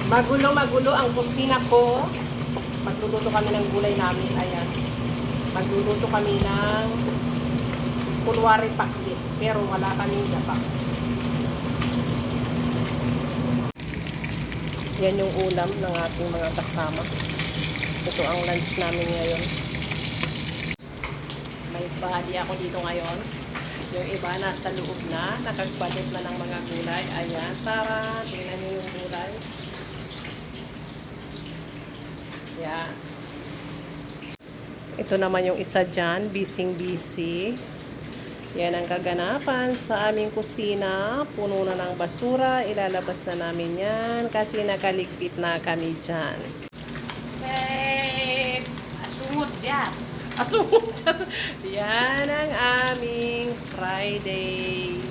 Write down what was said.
Magulo ang kusina ko. Magluluto kami ng gulay namin. Ayan. Magluluto kami ng kunwari pakbit. Pero wala kaming gapak. Yan yung ulam ng ating mga kasama. Ito ang lunch namin ngayon. May body ako dito ngayon. Yung iba nasa loob na. Nakagbalot na ng mga gulay. Ayan. Tara. Tingnan nyo yung gulay. Yan. Ito naman yung isa dyan. Busy. Yan ang kaganapan sa aming kusina. Puno na ng basura. Ilalabas na namin yan kasi nakaligpit na kami dyan. Hey! Asungot yan. Asungot yan. Yan ang aming Friday.